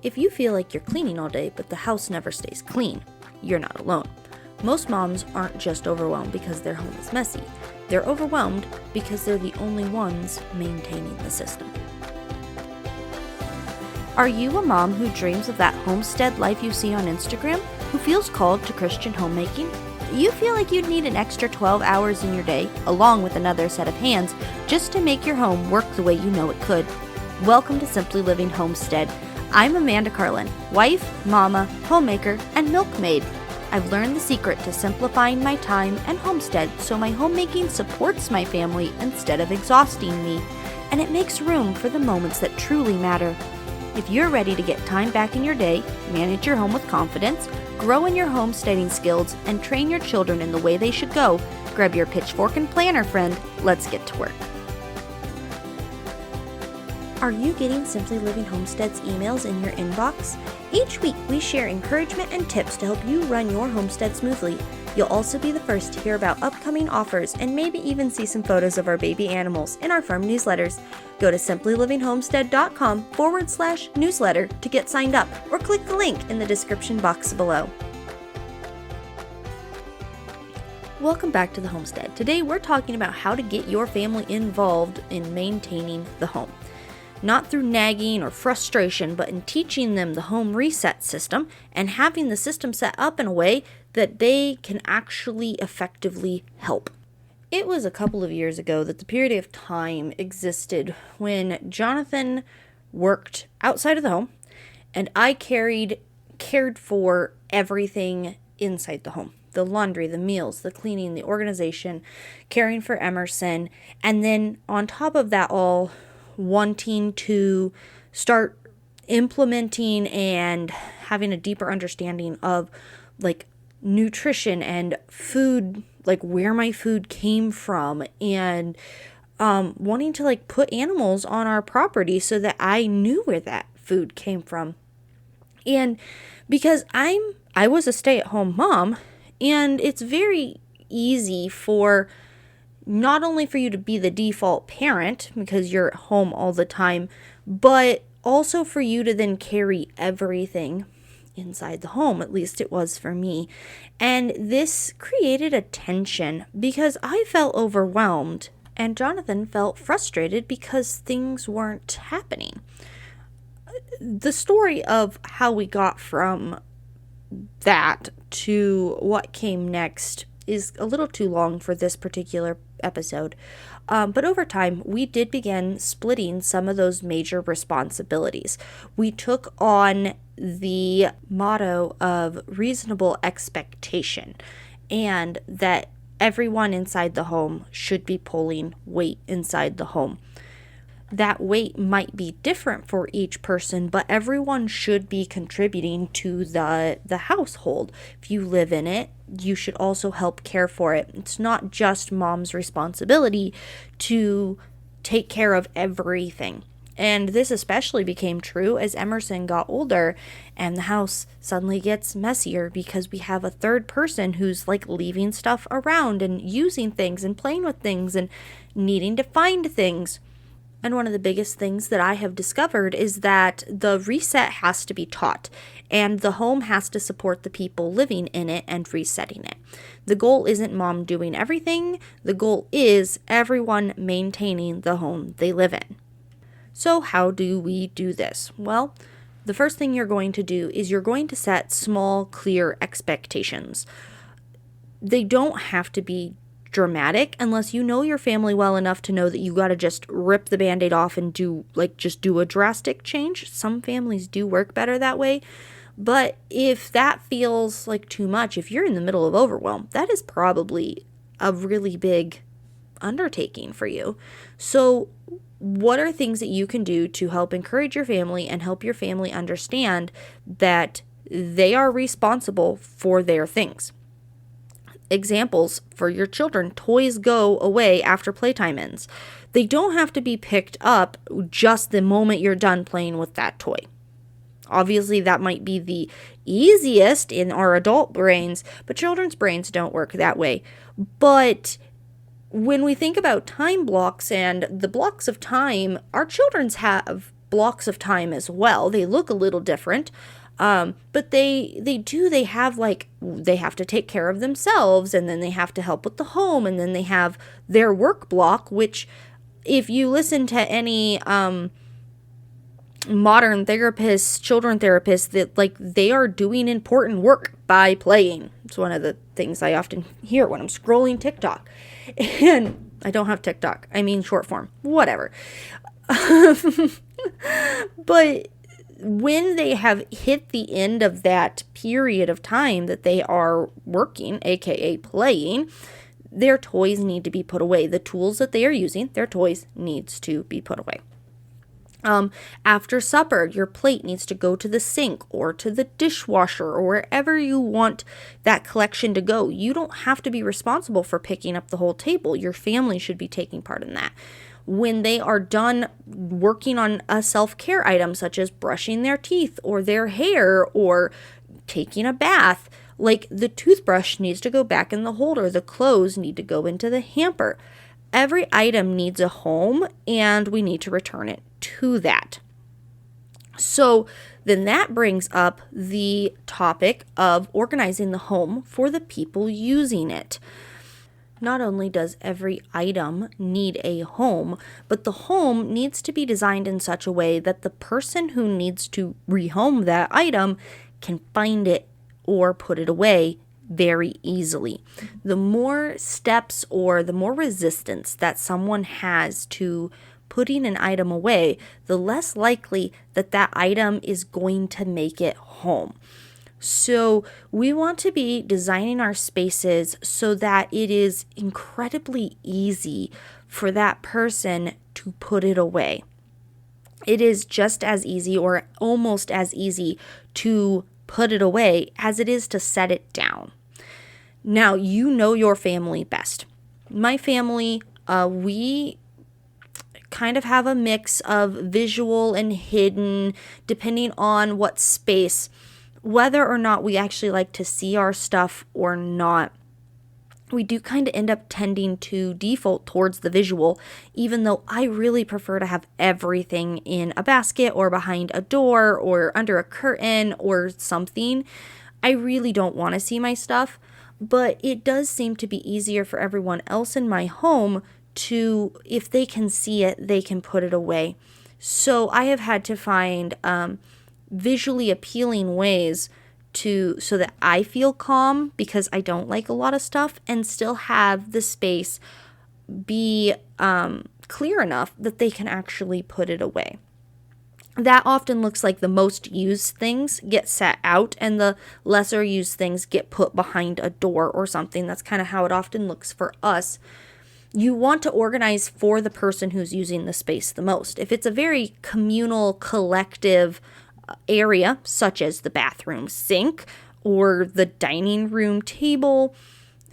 If you feel like you're cleaning all day but the house never stays clean, you're not alone. Most moms aren't just overwhelmed because their home is messy. They're overwhelmed because they're the only ones maintaining the system. Are you a mom who dreams of that homestead life you see on Instagram? Who feels called to Christian homemaking? You feel like you'd need an extra 12 hours in your day, along with another set of hands, just to make your home work the way you know it could? Welcome to Simply Living Homestead. I'm Amanda Carlin, wife, mama, homemaker, and milkmaid. I've learned the secret to simplifying my time and homestead so my homemaking supports my family instead of exhausting me, and it makes room for the moments that truly matter. If you're ready to get time back in your day, manage your home with confidence, grow in your homesteading skills, and train your children in the way they should go, grab your pitchfork and planner, friend. Let's get to work. Are you getting Simply Living Homestead's emails in your inbox? Each week, we share encouragement and tips to help you run your homestead smoothly. You'll also be the first to hear about upcoming offers and maybe even see some photos of our baby animals in our farm newsletters. Go to simplylivinghomestead.com/newsletter to get signed up, or click the link in the description box below. Welcome back to the homestead. Today, we're talking about how to get your family involved in maintaining the home. Not through nagging or frustration, but in teaching them the home reset system and having the system set up in a way that they can actually effectively help. It was a couple of years ago that the period of time existed when Jonathan worked outside of the home and I cared for everything inside the home. The laundry, the meals, the cleaning, the organization, caring for Emerson, and then on top of that all, wanting to start implementing and having a deeper understanding of like nutrition and food, like where my food came from, and wanting to like put animals on our property so that I knew where that food came from. And because I was a stay-at-home mom, and it's very easy for not only for you to be the default parent because you're at home all the time, but also for you to then carry everything inside the home. At least it was for me. And this created a tension because I felt overwhelmed and Jonathan felt frustrated because things weren't happening. The story of how we got from that to what came next is a little too long for this particular episode. But over time, we did begin splitting some of those major responsibilities. We took on the motto of reasonable expectation, and that everyone inside the home should be pulling weight inside the home. That weight might be different for each person, but everyone should be contributing to the household. If you live in it, you should also help care for it. It's not just mom's responsibility to take care of everything. And this especially became true as Emerson got older and the house suddenly gets messier because we have a third person who's like leaving stuff around and using things and playing with things and needing to find things. And one of the biggest things that I have discovered is that the reset has to be taught, and the home has to support the people living in it and resetting it. The goal isn't mom doing everything. The goal is everyone maintaining the home they live in. So how do we do this? Well, the first thing you're going to do is you're going to set small, clear expectations. They don't have to be dramatic unless you know your family well enough to know that you got to just rip the band-aid off and do a drastic change. Some families do work better that way, but if that feels like too much, if you're in the middle of overwhelm, that is probably a really big undertaking for you. So what are things that you can do to help encourage your family and help your family understand that they are responsible for their things? Examples for your children: toys go away after playtime ends. They don't have to be picked up just the moment you're done playing with that toy. Obviously, that might be the easiest in our adult brains, but children's brains don't work that way. But when we think about time blocks and the blocks of time, our children's have blocks of time as well. They look a little different. But they have they have to take care of themselves, and then they have to help with the home, and then they have their work block, which if you listen to any, modern therapists, children therapists, that they are doing important work by playing. It's one of the things I often hear when I'm scrolling TikTok. And I don't have TikTok. I mean short form. Whatever. But when they have hit the end of that period of time that they are working, aka playing, their toys need to be put away. The tools that they are using, their toys needs to be put away. After supper, your plate needs to go to the sink or to the dishwasher or wherever you want that collection to go. You don't have to be responsible for picking up the whole table. Your family should be taking part in that. When they are done working on a self-care item, such as brushing their teeth or their hair or taking a bath, the toothbrush needs to go back in the holder. The clothes need to go into the hamper. Every item needs a home, and we need to return it to that. So then that brings up the topic of organizing the home for the people using it. Not only does every item need a home, but the home needs to be designed in such a way that the person who needs to rehome that item can find it or put it away very easily. The more steps or the more resistance that someone has to putting an item away, the less likely that that item is going to make it home. So we want to be designing our spaces so that it is incredibly easy for that person to put it away. It is just as easy or almost as easy to put it away as it is to set it down. Now, you know your family best. My family, we kind of have a mix of visual and hidden, depending on what space, whether or not we actually like to see our stuff or not. We do kind of end up tending to default towards the visual, even though I really prefer to have everything in a basket or behind a door or under a curtain or something. I really don't want to see my stuff, but it does seem to be easier for everyone else in my home to, if they can see it, they can put it away. So I have had to find visually appealing ways so that I feel calm, because I don't like a lot of stuff, and still have the space be clear enough that they can actually put it away. That often looks like the most used things get set out and the lesser used things get put behind a door or something. That's kind of how it often looks for us. You want to organize for the person who's using the space the most. If it's a very communal, collective area, such as the bathroom sink or the dining room table,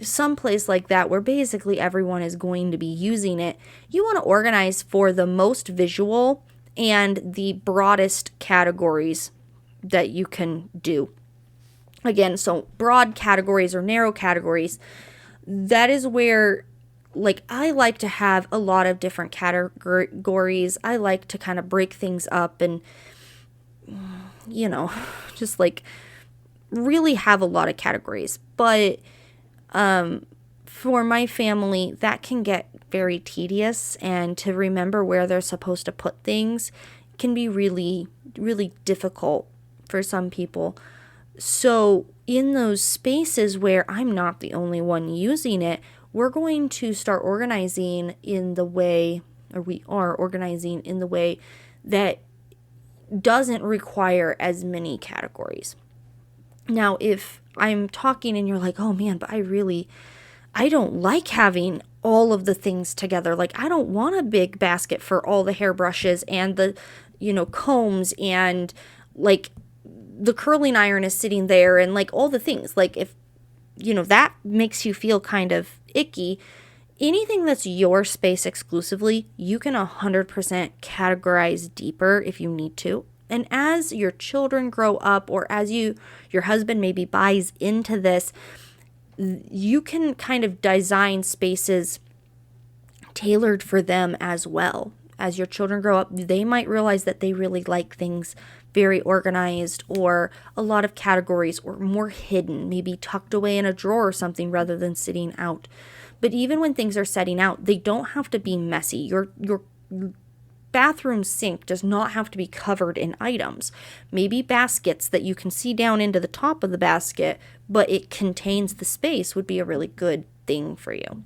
someplace like that where basically everyone is going to be using it, you want to organize for the most visual and the broadest categories that you can do. Again, so broad categories or narrow categories, that is where, I like to have a lot of different categories. I like to kind of break things up and, just really have a lot of categories. But for my family, that can get very tedious, and to remember where they're supposed to put things can be really, really difficult for some people. So in those spaces where I'm not the only one using it, we're going to start organizing in the way, or we are organizing in the way that doesn't require as many categories. Now, if I'm talking and you're like, oh man, but I don't like having all of the things together. I don't want a big basket for all the hairbrushes and the, combs, and the curling iron is sitting there, and all the things. If, that makes you feel kind of icky, anything that's your space exclusively, you can 100% categorize deeper if you need to. And as your children grow up, or as your husband maybe buys into this, you can kind of design spaces tailored for them as well. as your children grow up, they might realize that they really like things very organized, or a lot of categories, or more hidden, maybe tucked away in a drawer or something rather than sitting out. But even when things are setting out, they don't have to be messy. Your bathroom sink does not have to be covered in items. Maybe baskets that you can see down into the top of the basket, but it contains the space, would be a really good thing for you.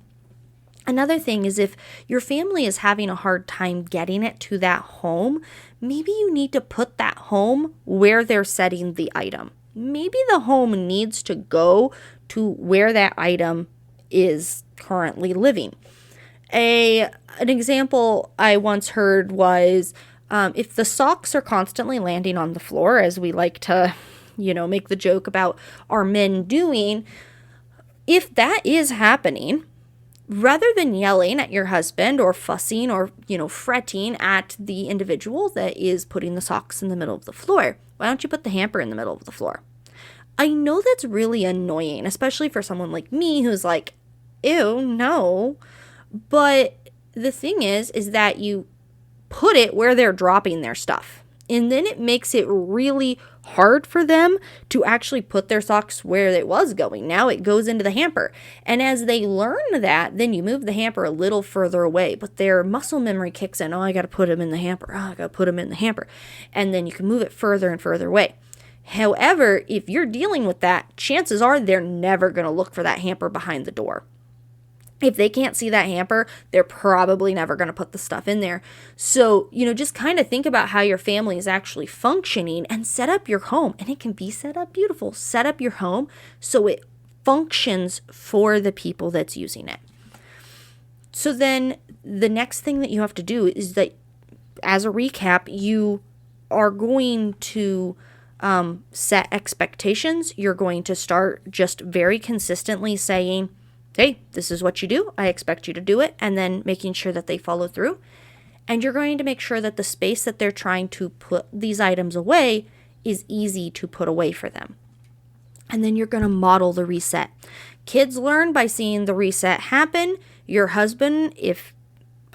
Another thing is, if your family is having a hard time getting it to that home, maybe you need to put that home where they're setting the item. Maybe the home needs to go to where that item is currently living. An example I once heard was, if the socks are constantly landing on the floor, as we like to, make the joke about our men doing, if that is happening, rather than yelling at your husband or fussing or, fretting at the individual that is putting the socks in the middle of the floor, why don't you put the hamper in the middle of the floor? I know that's really annoying, especially for someone like me who's like, ew, no. But the thing is that you put it where they're dropping their stuff. And then it makes it really hard for them to actually put their socks where it was going. Now it goes into the hamper. And as they learn that, then you move the hamper a little further away. But their muscle memory kicks in. Oh, I got to put them in the hamper. Oh, I got to put them in the hamper. And then you can move it further and further away. However, if you're dealing with that, chances are they're never going to look for that hamper behind the door. If they can't see that hamper, they're probably never going to put the stuff in there. So, just kind of think about how your family is actually functioning and set up your home. And it can be set up beautiful. Set up your home so it functions for the people that's using it. So then the next thing that you have to do is that, as a recap, you are going to set expectations. You're going to start just very consistently saying, hey, this is what you do. I expect you to do it. And then making sure that they follow through. And you're going to make sure that the space that they're trying to put these items away is easy to put away for them. And then you're going to model the reset. Kids learn by seeing the reset happen. Your husband, if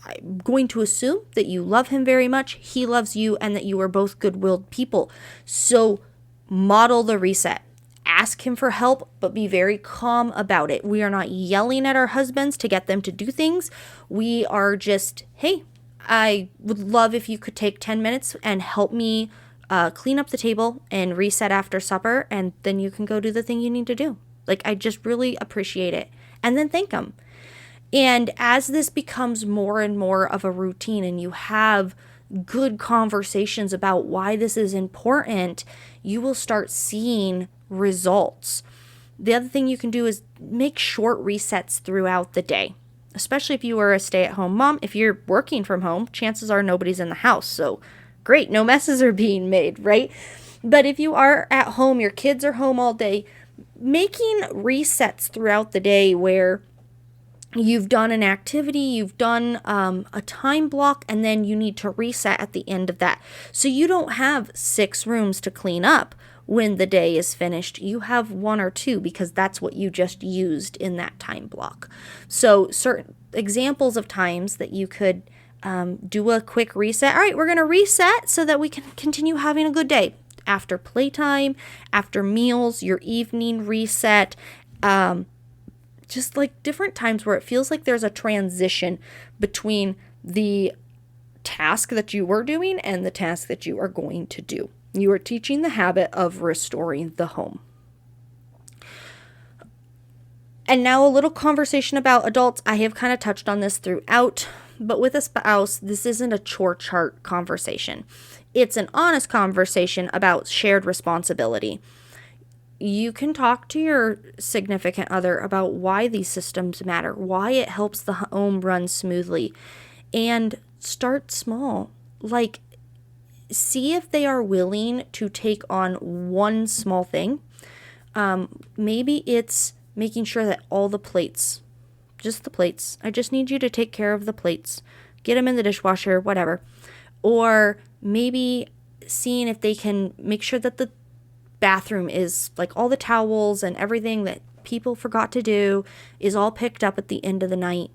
I'm going to assume that you love him very much, he loves you, and that you are both good-willed people. So model the reset. Ask him for help, but be very calm about it. We are not yelling at our husbands to get them to do things. We are just, hey, I would love if you could take 10 minutes and help me clean up the table and reset after supper, and then you can go do the thing you need to do. I just really appreciate it. And then thank them. And as this becomes more and more of a routine, and you have good conversations about why this is important, you will start seeing results. The other thing you can do is make short resets throughout the day, especially if you are a stay-at-home mom. If you're working from home, chances are nobody's in the house. So great, no messes are being made, right? But if you are at home, your kids are home all day, making resets throughout the day where you've done an activity, you've done a time block, and then you need to reset at the end of that. So you don't have 6 rooms to clean up when the day is finished. You have 1 or 2 because that's what you just used in that time block. So certain examples of times that you could do a quick reset. All right, we're going to reset so that we can continue having a good day. After playtime, after meals, your evening reset, just different times where it feels like there's a transition between the task that you were doing and the task that you are going to do. You are teaching the habit of restoring the home. And now a little conversation about adults. I have kind of touched on this throughout, but with a spouse, this isn't a chore chart conversation. It's an honest conversation about shared responsibility. You can talk to your significant other about why these systems matter, why it helps the home run smoothly, and start small. See if they are willing to take on one small thing. Maybe it's making sure that all the plates, just the plates, I just need you to take care of the plates, get them in the dishwasher, whatever. Or maybe seeing if they can make sure that the bathroom is all the towels and everything that people forgot to do is all picked up at the end of the night.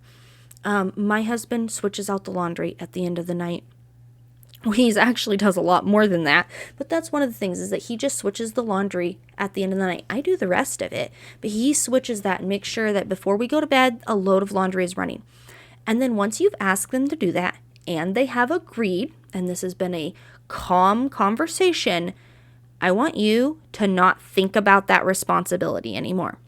My husband switches out the laundry at the end of the night. He actually does a lot more than that, but that's one of the things, is that he just switches the laundry at the end of the night. I do the rest of it, but he switches that and makes sure that before we go to bed, a load of laundry is running. And then once you've asked them to do that and they have agreed, and this has been a calm conversation, I want you to not think about that responsibility anymore.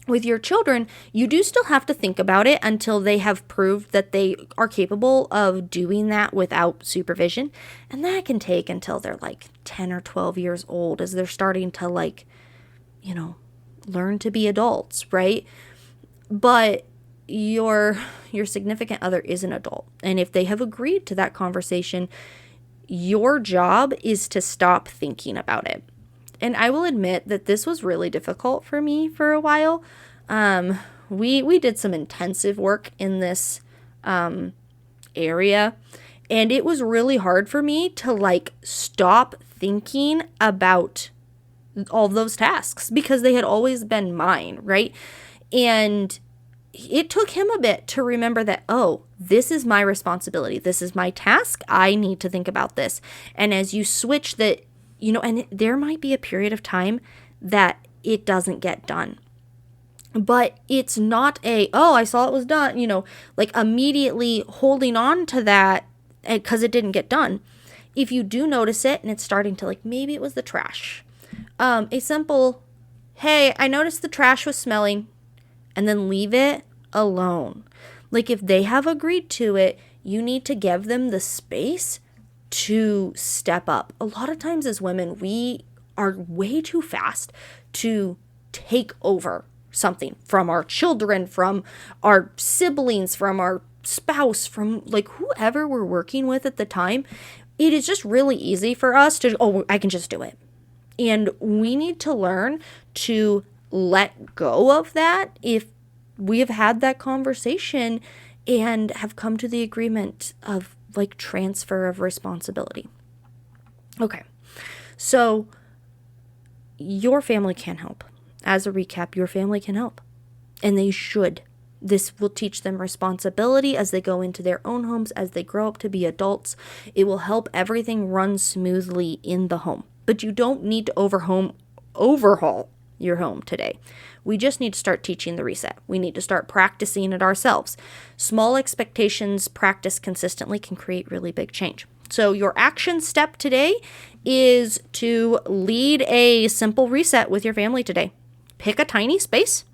With your children, you do still have to think about it until they have proved that they are capable of doing that without supervision. And that can take until they're like 10 or 12 years old, as they're starting to learn to be adults, right? But your significant other is an adult. And if they have agreed to that conversation, your job is to stop thinking about it. And I will admit that this was really difficult for me for a while. We did some intensive work in this area, and it was really hard for me to stop thinking about all those tasks because they had always been mine, right? And it took him a bit to remember that, oh, this is my responsibility. This is my task. I need to think about this. And as you switch that, and there might be a period of time that it doesn't get done. But it's not I saw it was done, immediately holding on to that because it didn't get done. If you do notice it and it's starting to maybe it was the trash. A simple, hey, I noticed the trash was smelling, and then leave it alone. If they have agreed to it, you need to give them the space to step up. A lot of times as women, we are way too fast to take over something from our children, from our siblings, from our spouse, from whoever we're working with at the time. It is just really easy for us to, I can just do it. And we need to learn to let go of that if we have had that conversation and have come to the agreement of transfer of responsibility. Okay, so your family can help. As a recap, your family can help, and they should. This will teach them responsibility as they go into their own homes, as they grow up to be adults. It will help everything run smoothly in the home. But you don't need to overhaul your home today. We just need to start teaching the reset. We need to start practicing it ourselves. Small expectations practiced consistently can create really big change. So your action step today is to lead a simple reset with your family today. Pick a tiny space,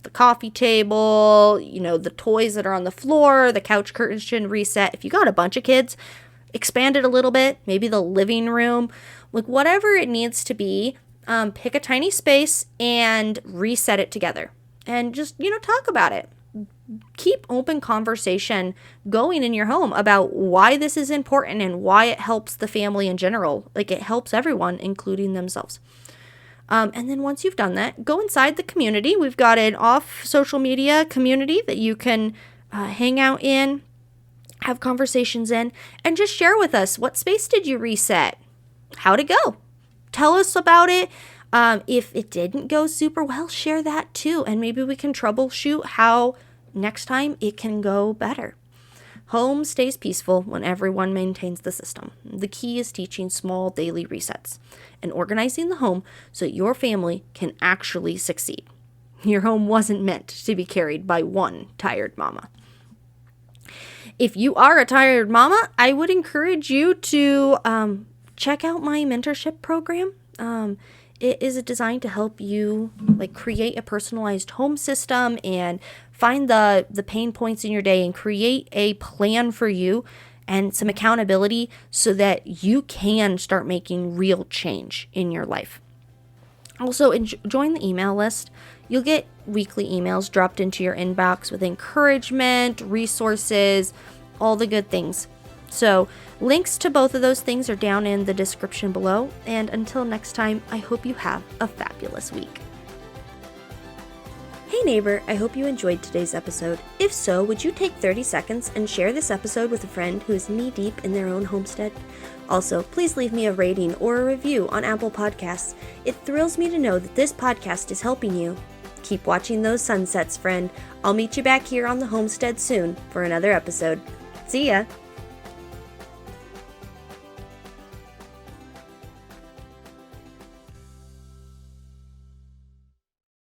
the coffee table, the toys that are on the floor, the couch curtains should reset. If you got a bunch of kids, expand it a little bit, maybe the living room, whatever it needs to be. Pick a tiny space and reset it together, and just, talk about it. Keep open conversation going in your home about why this is important and why it helps the family in general. It helps everyone, including themselves. And then once you've done that, go inside the community. We've got an off social media community that you can hang out in, have conversations in, and just share with us, what space did you reset? How'd it go? Tell us about it. If it didn't go super well, share that too. And maybe we can troubleshoot how next time it can go better. Home stays peaceful when everyone maintains the system. The key is teaching small daily resets and organizing the home so your family can actually succeed. Your home wasn't meant to be carried by one tired mama. If you are a tired mama, I would encourage you to check out my mentorship program. It is designed to help you create a personalized home system and find the pain points in your day and create a plan for you and some accountability so that you can start making real change in your life. Also, join the email list. You'll get weekly emails dropped into your inbox with encouragement, resources, all the good things. So links to both of those things are down in the description below. And until next time, I hope you have a fabulous week. Hey neighbor, I hope you enjoyed today's episode. If so, would you take 30 seconds and share this episode with a friend who is knee-deep in their own homestead? Also, please leave me a rating or a review on Apple Podcasts. It thrills me to know that this podcast is helping you Keep watching those sunsets, friend. I'll meet you back here on the homestead soon for another episode. See ya!